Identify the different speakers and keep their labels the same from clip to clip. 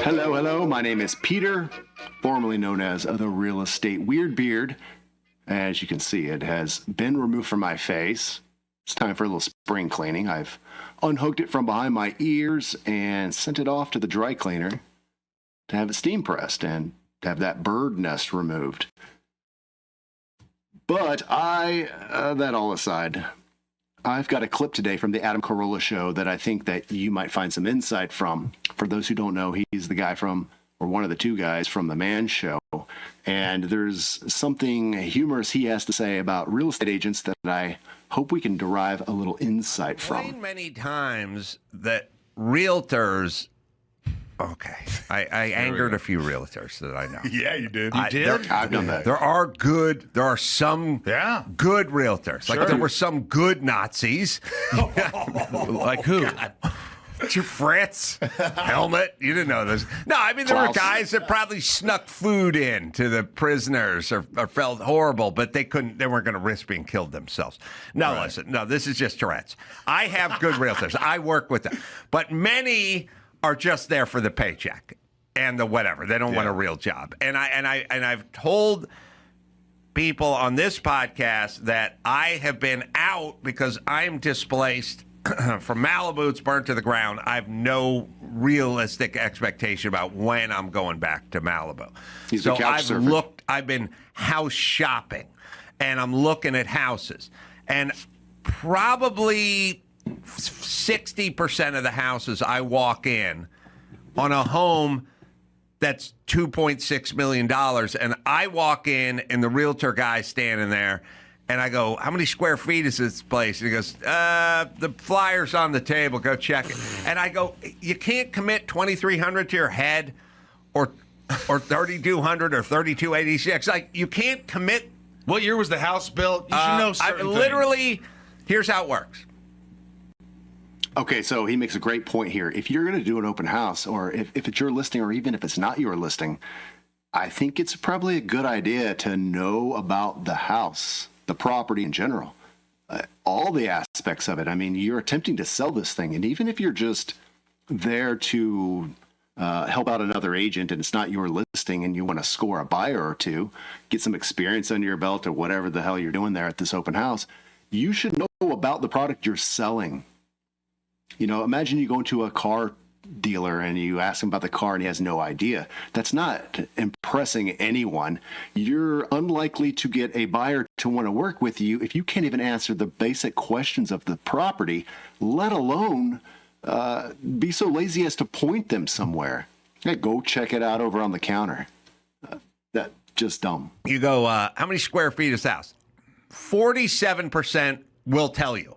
Speaker 1: Hello. My name is Peter, formerly known as the Real Estate Weird Beard. As you can see, it has been removed from my face. It's time for a little spring cleaning. I've unhooked it from behind my ears and sent it off to the dry cleaner to have it steam pressed and to have that bird nest removed. But that all aside, I've got a clip today from the Adam Carolla show that I think that you might find some insight from. For those who don't know, he's the guy from, or one of the two guys from the Man Show. And there's something humorous he has to say about real estate agents that I hope we can derive a little insight from.
Speaker 2: Many times that realtors... Okay, I angered a few realtors that I know.
Speaker 3: Yeah, you did.
Speaker 1: I've done that.
Speaker 2: There are some good realtors.
Speaker 3: Sure.
Speaker 2: Like there were some good Nazis. Like who? Fritz, Helmet. You didn't know this. No, I mean, there were guys that probably snuck food in to the prisoners or felt horrible, but they weren't going to risk being killed themselves. No, Listen, this is just Tourette's. I have good realtors. I work with them. But many are just there for the paycheck and the whatever. They don't want a real job. And I've told people on this podcast that I have been out because I'm displaced from Malibu. It's burnt to the ground. I have no realistic expectation about when I'm going back to Malibu. So I've been house shopping, and I'm looking at houses, and probably 60% of the houses I walk in on a home that's $2.6 million, and I walk in, and the realtor guy's standing there, and I go, how many square feet is this place? And he goes, the flyer's on the table. Go check it. And I go, you can't commit $2,300 to your head or $3,200 or $3,286. Like, you can't commit.
Speaker 3: What year was the house built? You should know certain
Speaker 2: literally, here's how it works.
Speaker 1: Okay, so he makes a great point here. If you're going to do an open house, or if it's your listing, or even if it's not your listing, I think it's probably a good idea to know about the house, the property in general, all the aspects of it. I mean, you're attempting to sell this thing, and even if you're just there to help out another agent and it's not your listing and you want to score a buyer or two, get some experience under your belt or whatever the hell you're doing there at this open house, you should know about the product you're selling. You know, imagine you go into a car dealer and you ask him about the car and he has no idea. That's not impressing anyone. You're unlikely to get a buyer to want to work with you if you can't even answer the basic questions of the property, let alone be so lazy as to point them somewhere. Hey, go check it out over on the counter. That's just dumb.
Speaker 2: You go, how many square feet is this house? 47% will tell you.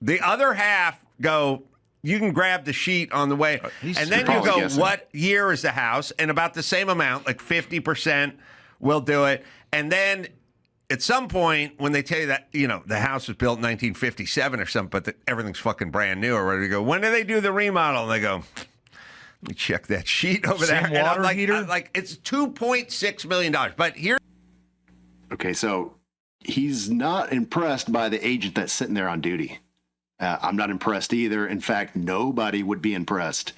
Speaker 2: The other half go, you can grab the sheet on the way. And then you go, guessing. What year is the house? And about the same amount, like 50% will do it. And then at some point, when they tell you that, you know, the house was built in 1957 or something, but everything's fucking brand new or ready to go, when do they do the remodel? And they go, let me check that sheet over there.
Speaker 3: Same water heater?
Speaker 2: Like, it's $2.6 million. But here.
Speaker 1: Okay, so he's not impressed by the agent that's sitting there on duty. I'm not impressed either. In fact, nobody would be impressed.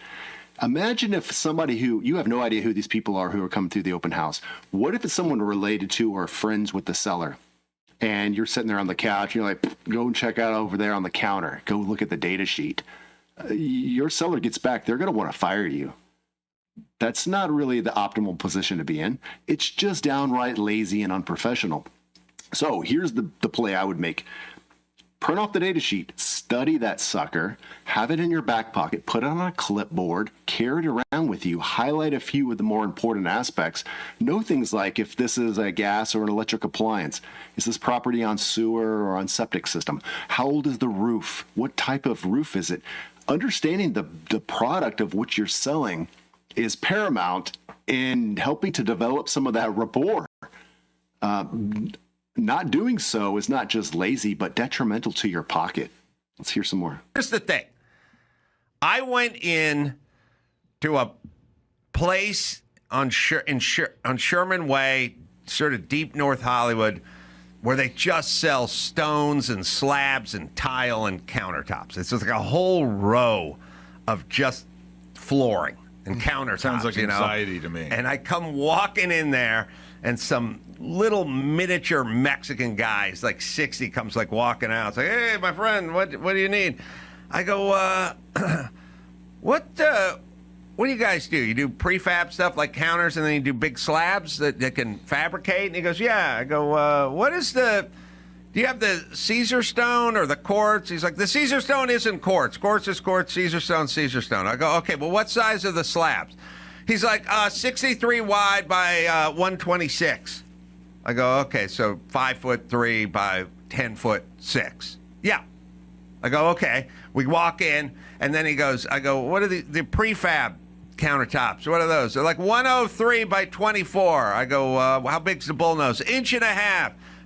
Speaker 1: Imagine if somebody who, you have no idea who these people are who are coming through the open house. What if it's someone related to or friends with the seller? And you're sitting there on the couch, you're like, go and check out over there on the counter. Go look at the data sheet. Your seller gets back, they're going to want to fire you. That's not really the optimal position to be in. It's just downright lazy and unprofessional. So here's the play I would make. Print off the data sheet, study that sucker, have it in your back pocket, put it on a clipboard, carry it around with you, highlight a few of the more important aspects. Know things like if this is a gas or an electric appliance, is this property on sewer or on septic system? How old is the roof? What type of roof is it? Understanding the product of what you're selling is paramount in helping to develop some of that rapport. Not doing so is not just lazy, but detrimental to your pocket. Let's hear some more.
Speaker 2: Here's the thing. I went in to a place on Sherman Way, sort of deep North Hollywood, where they just sell stones and slabs and tile and countertops. It's just like a whole row of just flooring. and countertops.
Speaker 3: Sounds like
Speaker 2: you know?
Speaker 3: anxiety to me.
Speaker 2: And I come walking in there, and some little miniature Mexican guy, he's like 60, comes like walking out. It's like, hey, my friend, what do you need? I go, what do you guys do? You do prefab stuff like counters, and then you do big slabs that can fabricate? And he goes, yeah. I go, do you have the Caesar stone or the quartz? He's like, the Caesar stone isn't quartz. Quartz is quartz, Caesar stone, Caesar stone. I go, okay, well, what size are the slabs? He's like, 63 wide by 126. I go, okay, so 5'3" by 10'6". Yeah. I go, okay. We walk in, and then he goes, I go, what are the prefab countertops? What are those? They're like 103 by 24. I go, how big's the bullnose? 1.5 inches.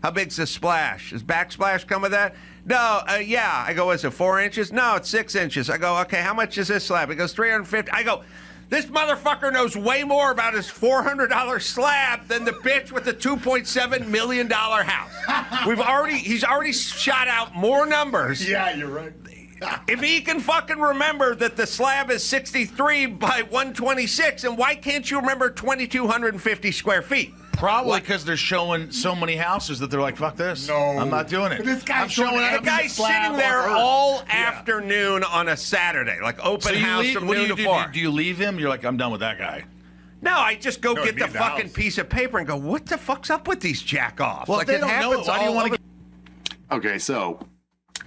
Speaker 2: How big's the splash? Does backsplash come with that? No, yeah. I go, is it 4 inches? No, it's 6 inches. I go, okay, how much is this slab? He goes, 350. I go, this motherfucker knows way more about his $400 slab than the bitch with the $2.7 million house. He's already shot out more numbers.
Speaker 3: Yeah, you're right.
Speaker 2: If he can fucking remember that the slab is 63 by 126, and why can't you remember 2,250 square feet?
Speaker 3: Probably because they're showing so many houses that they're like, fuck this.
Speaker 4: No.
Speaker 3: I'm not doing it.
Speaker 4: But this guy's
Speaker 3: I'm showing
Speaker 4: showing
Speaker 3: it.
Speaker 2: The guy's sitting there all afternoon on a Saturday, like open house from noon to 4.
Speaker 3: Do you leave him? You're like, I'm done with that guy.
Speaker 2: No, I just go
Speaker 4: No,
Speaker 2: get the
Speaker 4: leave the
Speaker 2: fucking
Speaker 4: house.
Speaker 2: piece of paper and go, what the fuck's up with these jack-offs?
Speaker 3: Well,
Speaker 2: like,
Speaker 3: if they
Speaker 2: it
Speaker 3: don't know it,
Speaker 2: happens
Speaker 3: why do you
Speaker 2: all
Speaker 3: want
Speaker 2: over.
Speaker 3: to?
Speaker 1: Okay, so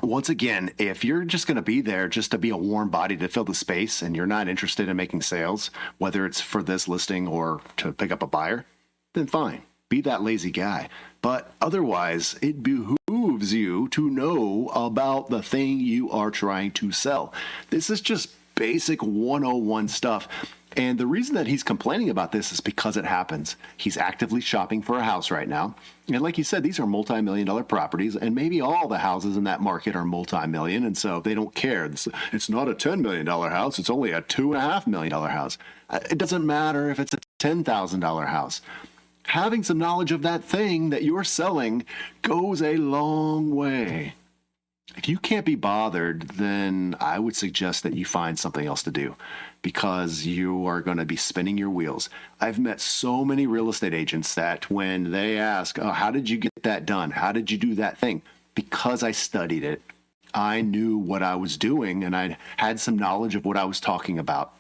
Speaker 1: once again, if you're just going to be there just to be a warm body to fill the space and you're not interested in making sales, whether it's for this listing or to pick up a buyer, then fine. Be that lazy guy. But otherwise, it behooves you to know about the thing you are trying to sell. This is just basic 101 stuff. And the reason that he's complaining about this is because it happens. He's actively shopping for a house right now. And like you said, these are multi-million-dollar properties, and maybe all the houses in that market are multi-million, and so they don't care. It's not a $10 million house. It's only a $2.5 million house. It doesn't matter if it's a $10,000 house. Having some knowledge of that thing that you're selling goes a long way. If you can't be bothered, then I would suggest that you find something else to do because you are going to be spinning your wheels. I've met so many real estate agents that when they ask, oh, how did you get that done? How did you do that thing? Because I studied it. I knew what I was doing and I had some knowledge of what I was talking about.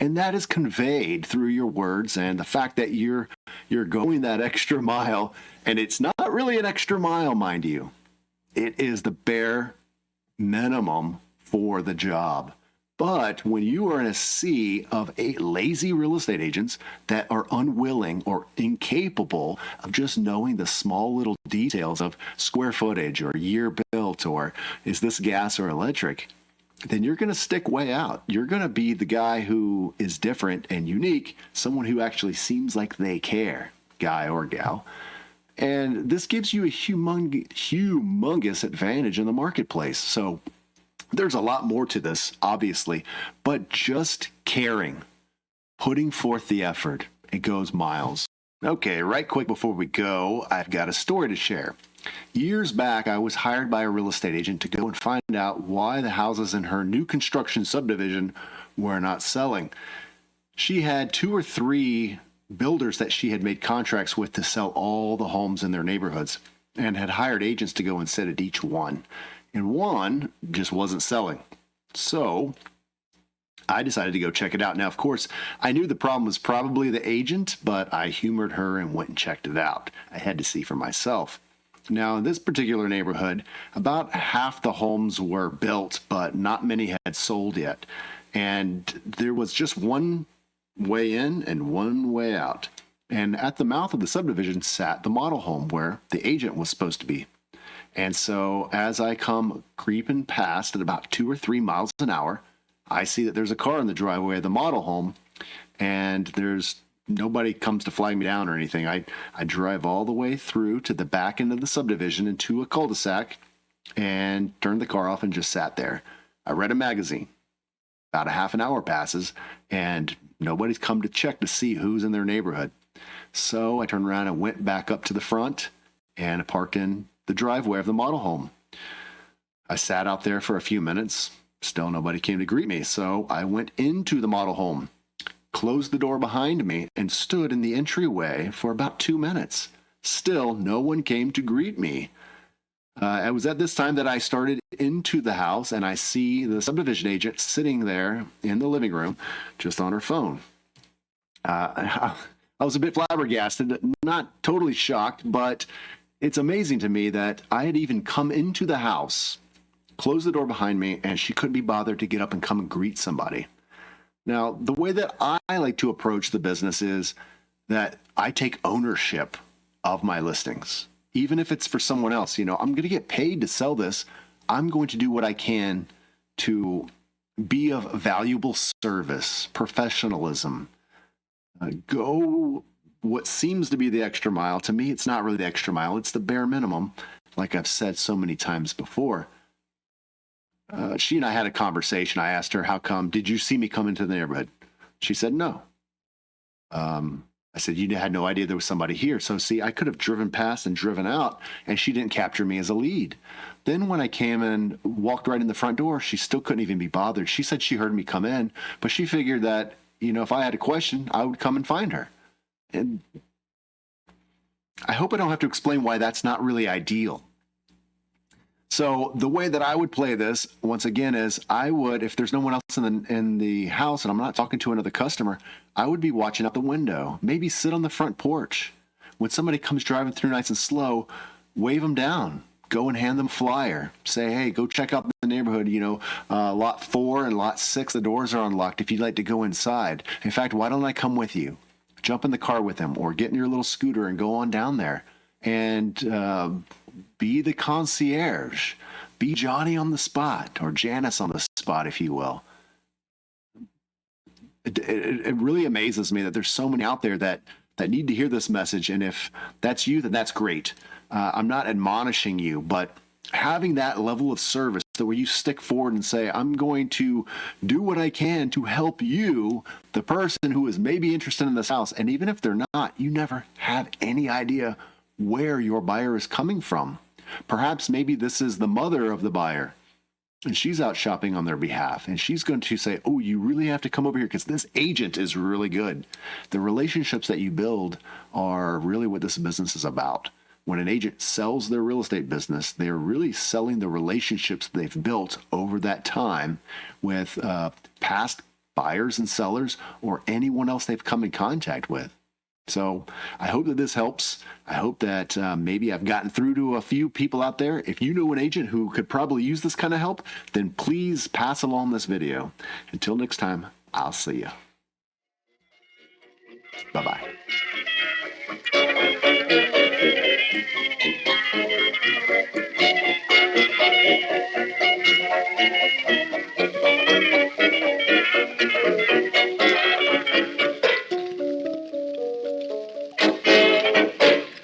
Speaker 1: And that is conveyed through your words and the fact that you're going that extra mile. And it's not really an extra mile, mind you. It is the bare minimum for the job. But when you are in a sea of lazy real estate agents that are unwilling or incapable of just knowing the small little details of square footage or year built or is this gas or electric, then you're going to stick way out. You're going to be the guy who is different and unique, someone who actually seems like they care, guy or gal. And this gives you a humongous advantage in the marketplace. So there's a lot more to this, obviously, but just caring, putting forth the effort, it goes miles. Okay, right quick before we go, I've got a story to share. Years back, I was hired by a real estate agent to go and find out why the houses in her new construction subdivision were not selling. She had 2 or 3 builders that she had made contracts with to sell all the homes in their neighborhoods and had hired agents to go and sit at each one. And one just wasn't selling. So I decided to go check it out. Now, of course, I knew the problem was probably the agent, but I humored her and went and checked it out. I had to see for myself. Now, in this particular neighborhood, about half the homes were built, but not many had sold yet. And there was just one way in and one way out. And at the mouth of the subdivision sat the model home where the agent was supposed to be. And so as I come creeping past at about 2 or 3 miles an hour, I see that there's a car in the driveway of the model home, and there's nobody comes to flag me down or anything. I drive all the way through to the back end of the subdivision into a cul-de-sac and turned the car off and just sat there. I read a magazine. About a half an hour passes, and nobody's come to check to see who's in their neighborhood. So I turned around and went back up to the front and parked in the driveway of the model home. I sat out there for a few minutes. Still nobody came to greet me. So I went into the model home. closed the door behind me, and stood in the entryway for about 2 minutes. Still, no one came to greet me. It was at this time that I started into the house, and I see the subdivision agent sitting there in the living room, just on her phone. I was a bit flabbergasted, not totally shocked, but it's amazing to me that I had even come into the house, closed the door behind me, and she couldn't be bothered to get up and come and greet somebody. Now, the way that I like to approach the business is that I take ownership of my listings. Even if it's for someone else, I'm going to get paid to sell this. I'm going to do what I can to be of valuable service, professionalism, go what seems to be the extra mile. To me, it's not really the extra mile. It's the bare minimum, like I've said so many times before. She and I had a conversation. I asked her, how come? Did you see me come into the neighborhood? She said, no. I said, you had no idea there was somebody here. So see, I could have driven past and driven out, and she didn't capture me as a lead. Then when I came and walked right in the front door, she still couldn't even be bothered. She said she heard me come in, but she figured that, if I had a question, I would come and find her. And I hope I don't have to explain why that's not really ideal. So the way that I would play this, once again, is I would, if there's no one else in the house and I'm not talking to another customer, I would be watching out the window, maybe sit on the front porch. When somebody comes driving through nice and slow, wave them down, go and hand them a flyer. Say, hey, go check out the neighborhood, lot 4 and lot 6, the doors are unlocked if you'd like to go inside. In fact, why don't I come with you? Jump in the car with them or get in your little scooter and go on down there and be the concierge, be Johnny on the spot or Janice on the spot, if you will. It really amazes me that there's so many out there that need to hear this message. And if that's you, then that's great. I'm not admonishing you, but having that level of service that where you stick forward and say, I'm going to do what I can to help you, the person who is maybe interested in this house. And even if they're not, you never have any idea where your buyer is coming from. Perhaps maybe this is the mother of the buyer and she's out shopping on their behalf, and she's going to say, oh, you really have to come over here because this agent is really good. The relationships that you build are really what this business is about. When an agent sells their real estate business, they're really selling the relationships they've built over that time with past buyers and sellers or anyone else they've come in contact with. So I hope that this helps. I hope that maybe I've gotten through to a few people out there. If you know an agent who could probably use this kind of help, then please pass along this video. Until next time, I'll see you. Bye-bye.